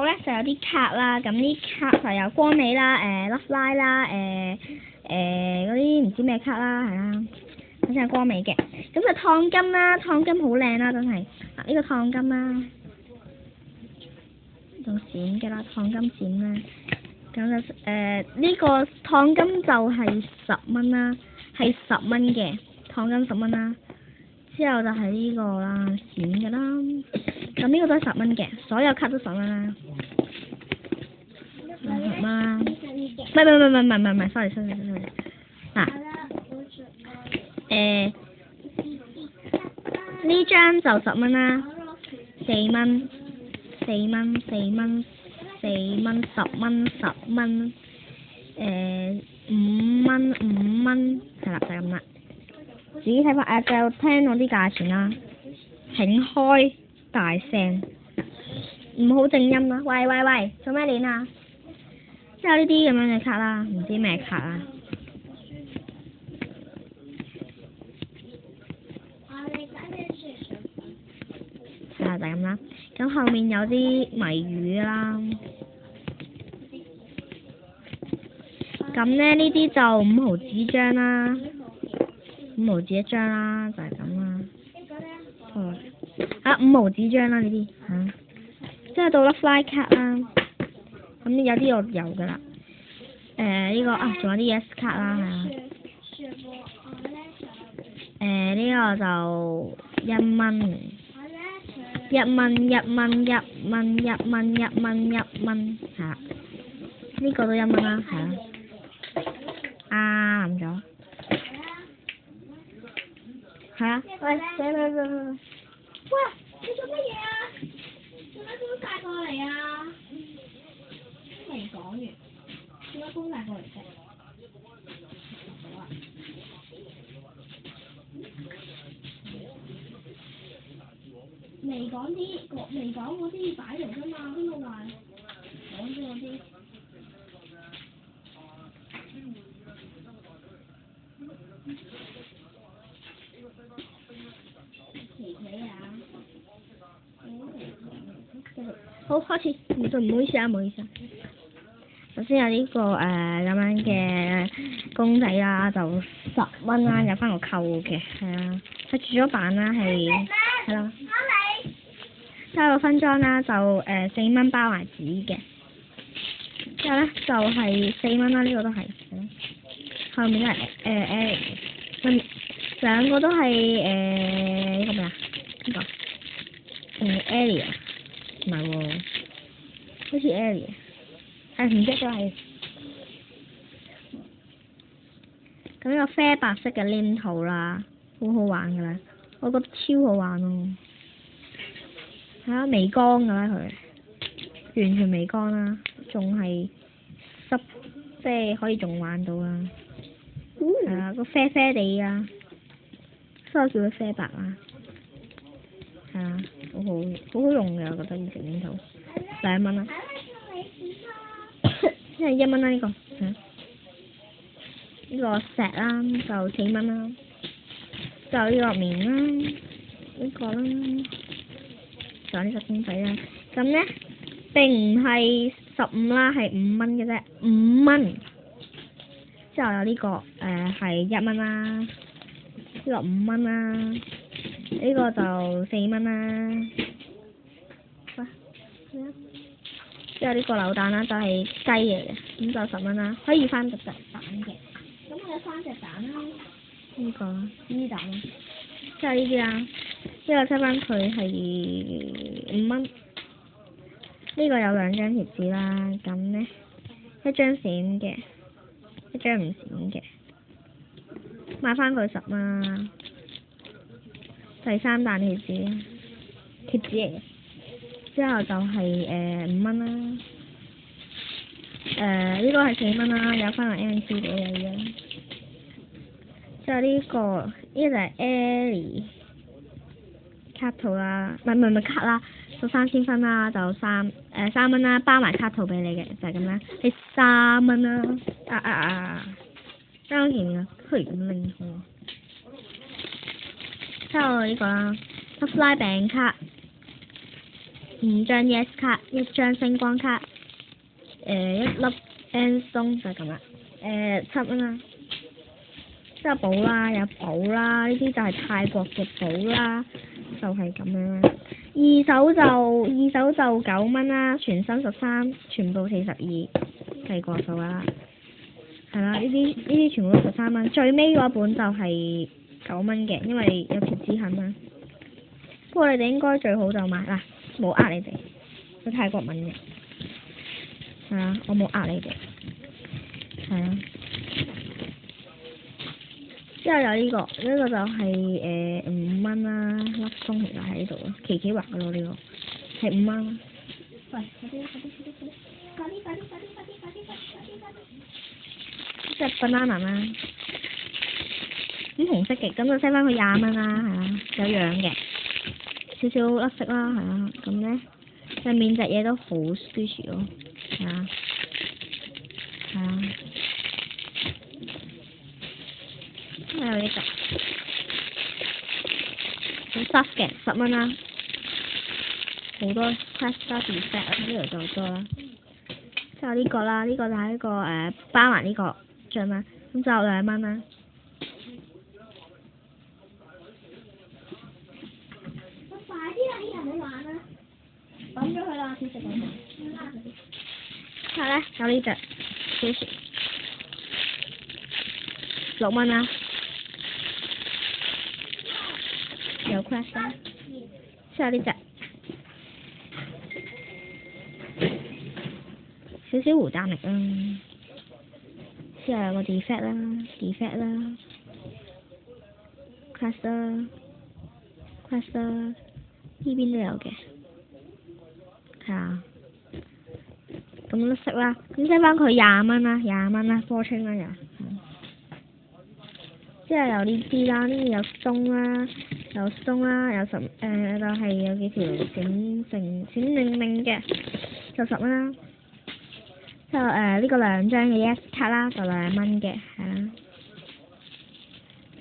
咧就有啲卡啦，咁啲卡就有光美啦、Love Line 啦、嗰啲唔知咩卡啦，係啦，反正係光美嘅。咁就燙金啦，燙金好靚啦，真係。啊，呢個燙金啦，仲閃嘅啦，燙金閃啦。咁就呢個燙金就係10蚊啦，係10蚊嘅燙金10蚊啦。之後就係呢個啦，閃嘅啦。咁呢個都係10蚊嘅，所有卡都10蚊啦。10蚊啦。唔係，sorry。嗱，呢張就10蚊啦，4蚊，10蚊，5蚊，係啦，就係咁啦。自己睇法就聽我啲價錢啦。請開大聲，唔好靜音啦！喂，做咩鏈啊？即係呢啲咁樣嘅卡啦，唔知咩卡啊？係啦，就係咁啦。咁後面有啲謎語啦。咁咧呢啲就5毫紙張啦，5毫紙一張啦，就係咁啦。5毫紙張啦呢啲嚇。即係到啦 Fly 卡啦。咁有啲我有㗎啦。呢個仲有啲 Yes 卡啦，係啊。呢個就1蚊，1蚊，係啦。呢個都1蚊啦，係啦。啱咗。係啊。喂！喂！你做乜嘢啊？做咩搬晒過嚟啊？未講完，做咩搬晒過嚟啫？未講嗰啲擺嚟啫嘛，邊個話講咗嗰啲？好，開始，唔好意思啊。首先有呢個咁樣嘅公仔啦，就10蚊啦，有翻個扣嘅，係啊，佢住咗版啦，係啦。之後個分裝啦，就4蚊包埋紙嘅。之後咧就係4蚊啦，呢個都係。後面都係兩個都係呢個咩啊？呢個Area。唔係喎，好似 Area， 唔知都係。咁呢個啡白色嘅黏土啦，好好玩㗎啦，我覺得超好玩咯。係啊，微光㗎啦佢，完全微光啦，仲係濕，即係可以仲玩到啦。係啊，個啡啡地啊，所以我叫佢啡白啦。係啊，好好用嘅，我覺得呢條黏土2蚊啦，即係1蚊啦呢個。呢個石啦就4蚊啦，就呢個棉啦，呢個啦，仲有呢個公仔啦。咁咧並唔係15啦，係5蚊嘅啫，5蚊。之後有呢個係1蚊啦，呢個5蚊啦，呢個就4蚊啦。之後呢個扭蛋啦，就係雞嚟嘅，咁就10蚊啦，可以翻隻蛋嘅。咁我有3隻蛋啦，呢個呢蛋啦，之後呢啲啦，之後收翻佢係5蚊。呢個有2張貼紙啦，咁咧1張閃嘅，1張唔閃嘅，買翻佢10蚊啦。第3彈貼紙嚟嘅。之後就係5蚊啦，呢個係4蚊啦，有翻個 NC 俾你嘅。之後呢個就係 Ellie 卡套啦，唔係卡啦，到3000分啦，就3蚊啦，包埋卡套俾你嘅，就係咁啦，係3蚊啦。當然啦，佢咁靈活。之後呢個啦，Fly 餅卡。5張 Yes 卡，1張星光卡，1粒 N 松就係咁啦。7蚊啦。之後寶啦，有寶啦，呢啲就係泰國嘅寶啦，就係咁樣啦。二手就9蚊啦，全身13，全部42，計過數啦。係啦，呢啲全部都13蚊，最尾嗰本就係9蚊嘅，因為有貼紙痕啦。不過你哋應該最好就買啦，冇呃你哋，佢泰國文嘅。係啊，我冇呃你哋。係啊。之後有呢個就係5蚊啦，粒鬆其實喺呢度咯，琪琪畫嘅咯呢個，係5蚊。喂，快啲！即係 banana 啦，咁紅色嘅，咁就 set 翻佢20蚊啦，係啊，有樣嘅，少少甩色啦，係啊，咁咧上面隻嘢都好 squishy 咯，係啊。有呢個好 soft 嘅10蚊啦，好多 crystal effect 啊，呢度就多啦。之後呢個啦，呢個就係一個包埋呢個獎啦，咁就2蚊啦。快啲啦！啲人唔好玩啦，抌咗佢啦，小食講。之後咧有呢隻6蚊啦。有 crash 啦，之後呢隻少少胡丹力啦，之後有個 defect 啦 ，crash 啦，呢邊都有嘅，係啊，咁甩色啦，咁即係翻佢20蚊啦，波清啦又，之後有呢啲啦，呢啲有鬆啦。有鬆啦，有就係有幾條閃靈靈嘅，就10蚊啦。之後呢個2張嘅 Yes 卡啦，就2蚊嘅，係啦。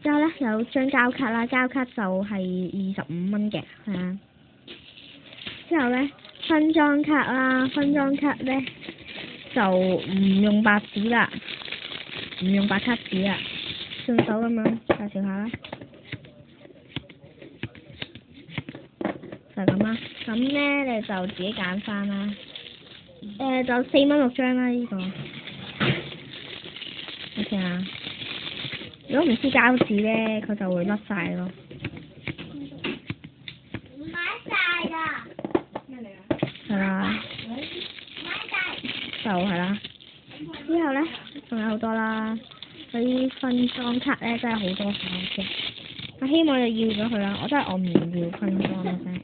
之後咧有張膠卡啦，膠卡就係25蚊嘅，係啊。之後咧分裝卡啦，分裝卡咧就唔用白紙啦，唔用白卡紙啦，順手咁樣介紹下啦。就咁啦，咁咧你就自己揀翻啦。就4蚊6張啦呢個。OK 啊。如果唔黐膠紙咧，佢就會甩晒咯。唔買晒㗎。咩嚟啊？係啦。就係啦。之後咧，仲有好多啦。嗰啲分裝卡咧真係好多下嘅。我希望你要咗佢啦，我唔要分裝啦真係。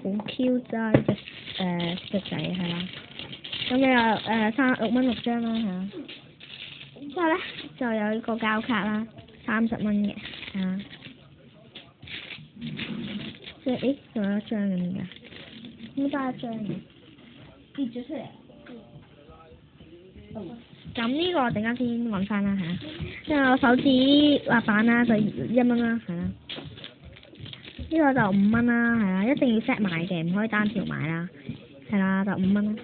好 Q 咋呢隻仔係啦，咁你又6蚊6張啦嚇，之後咧就有呢個膠卡啦，30蚊嘅嚇，即係仲有1張咁㗎，咁得1張嘅，跌咗出嚟。咁呢個我陣間先揾翻啦嚇，之後手指滑板啦就1蚊啦係啦。呢個就5蚊啦，係啦，一定要 set 買嘅，唔可以單條買啦，係啦，就5蚊啦。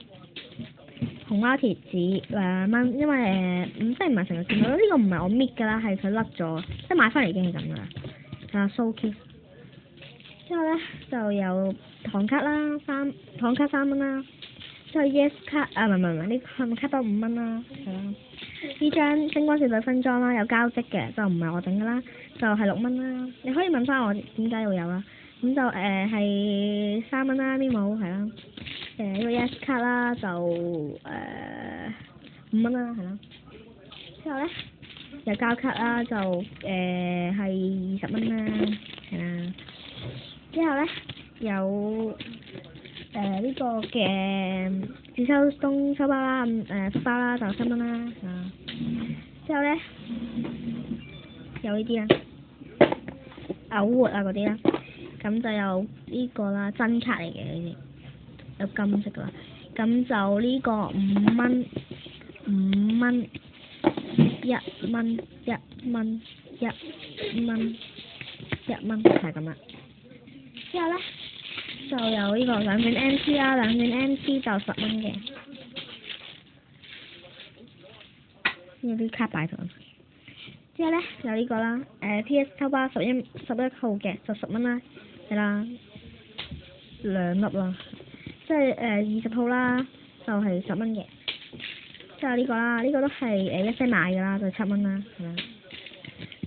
紅膠貼紙2蚊，因為即係唔係成日見到，呢個唔係我搣㗎啦，係佢甩咗，即係買翻嚟已經係咁㗎啦。係啊，so cute。之後咧就有糖卡啦，糖卡3蚊啦。之後 Yes 卡唔係，呢個卡多5蚊啦，係啦。呢張星光少女分裝啦，有膠質嘅，就唔係我整㗎啦，就係6蚊啦。你可以問翻我點解會有啦。咁就係3蚊啦，呢帽係啦。呢個 Yes 卡啦就5蚊啦，係啦。之後咧有膠卡啦，就係20蚊啦，係啦。之後咧有呢個嘅自收東收包啦，福包啦就7蚊啦，之後咧有呢啲啦，偶活啊嗰啲啦，咁就有呢個啦，真卡嚟嘅呢啲，有金色噶啦，咁就呢個5蚊1蚊1蚊1蚊1蚊就係咁啦。之後咧就有呢個兩卷 MC 啦，兩卷 MC 就10蚊嘅。呢啲卡擺度。之後咧有呢個啦，PS 抽包11號嘅就10蚊啦，係啦，2粒啦，即係20號啦，就係10蚊嘅。之後呢個啦，呢個都係一些買㗎啦，就7蚊啦，係啦。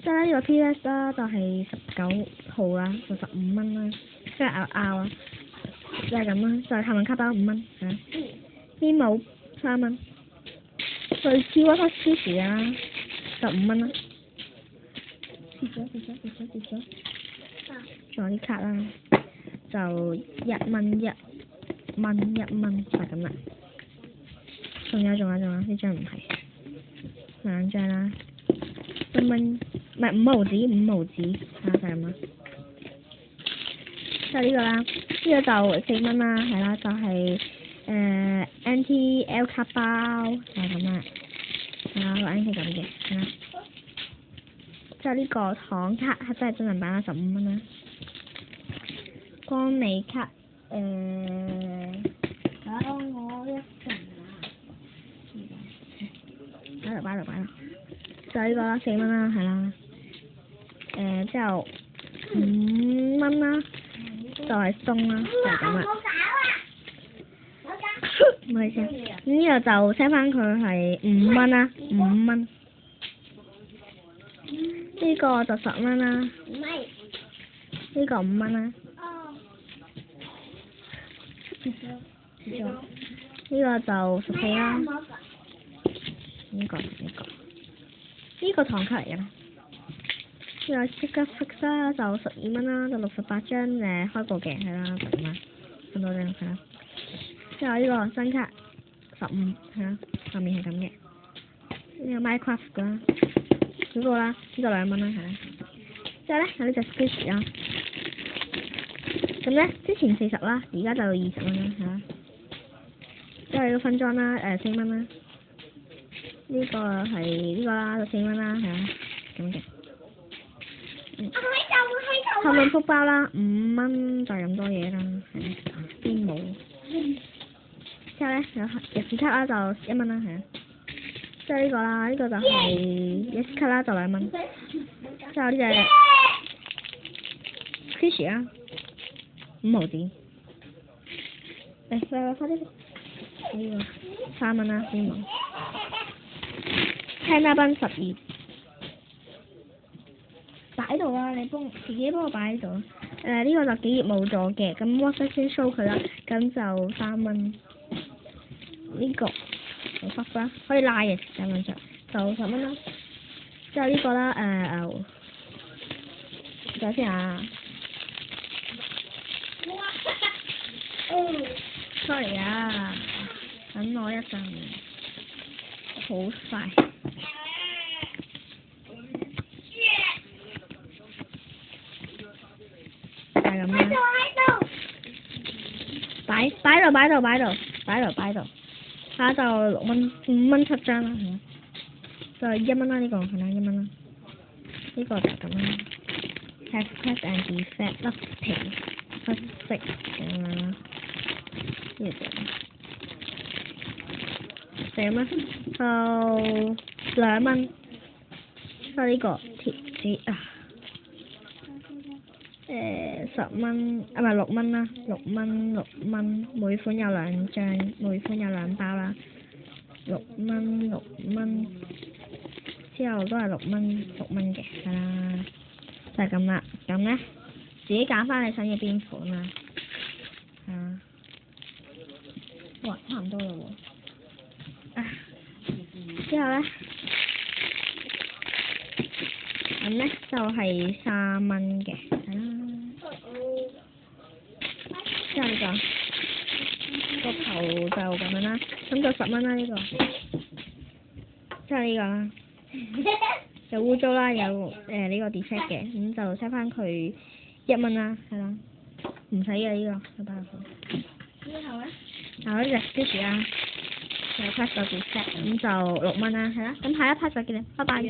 之後呢個 PS 啦，就係19號啦，就15蚊啦，即係拗啊，就係咁啦，就係幸運卡包5蚊，係啦。邊帽3蚊，最超嗰個 Sushi 啊，就5蚊啦。跌咗。仲有啲卡啦，就1蚊就係咁啦。仲有呢張唔係2張啦，1蚊唔係5毫子就係咁啦。就呢個啦，呢個就4蚊啦，係啦，就係NTL 卡包就係咁啦，係啦，個 NT 咁嘅，係啦。之後呢個糖卡真係真人版啦，15蚊啦。光美卡等我一陣啊！擺度。就呢個啦，4蚊啦，係啦。之後5蚊啦，就係鬆啦，就係咁啦。唔好意思，呢個就 set 翻佢係5蚊啦，5蚊。呢個就10蚊啦，呢個5蚊啦。呢個就14啦。呢個糖卡嚟嘅啦。呢個即刻 fix 啦，就12蚊啦，就68張開過嘅，係啦，就咁啦，咁多張係啦。之後呢個新卡15係啦，後面係咁嘅。呢個 Minecraft 㗎啦，嗰個啦，呢個2蚊啦，係啦。之後咧有呢隻 Squishy 啦，咁咧之前40啦，而家就20蚊啦，係啦。之後呢個分裝啦，4蚊啦。呢個係呢個啦，就4蚊啦，係啦，咁嘅。後面福包啦，5蚊就咁多嘢啦，係邊冇？之後咧有日子卡啦，就1蚊啦，係啊。之後呢個啦，呢個就係日子卡啦，就2蚊。之後呢隻 Fishy 啦，5毫子。快啲！呢個3蚊啦，邊冇？Panda 賓12。擺度啦，你自己幫我擺喺度。呢個就幾頁冇咗嘅，咁 WhatsApp 先 show 佢啦，咁就3蚊。呢個好忽啦，可以拉嘅3蚊就10蚊啦。之後呢個啦，睇下先啊。sorry 啊，等我一陣，好快。係咁啦。擺度。下就6蚊，5蚊7張啦，係嘛？就1蚊啦，呢個係啦，1蚊啦。呢個就咁啦。Have press and defect 甩皮甩色咁樣啦。呢個4蚊，就2蚊。就呢個貼紙啊。10蚊啊，唔係6蚊啦，6蚊，每款有2張，每款有2包啦，6蚊，之後都係6蚊嘅，係啦，就係咁啦。咁咧，自己揀翻你想要邊款啦，係啊。哇，差唔多啦喎。之後咧，咁咧就係3蚊嘅，係啦。之後呢個頭就咁樣啦，咁就10蚊啦呢個。之後呢個啦，有污糟啦，有呢個 defect 嘅，咁就 set 翻佢1蚊啦，係啦，唔使嘅呢個，8款。之後咧，呢隻 Squishy 啦，有 pass 到 defect，咁就6蚊啦，係啦，咁下一 part 再見啦，拜拜。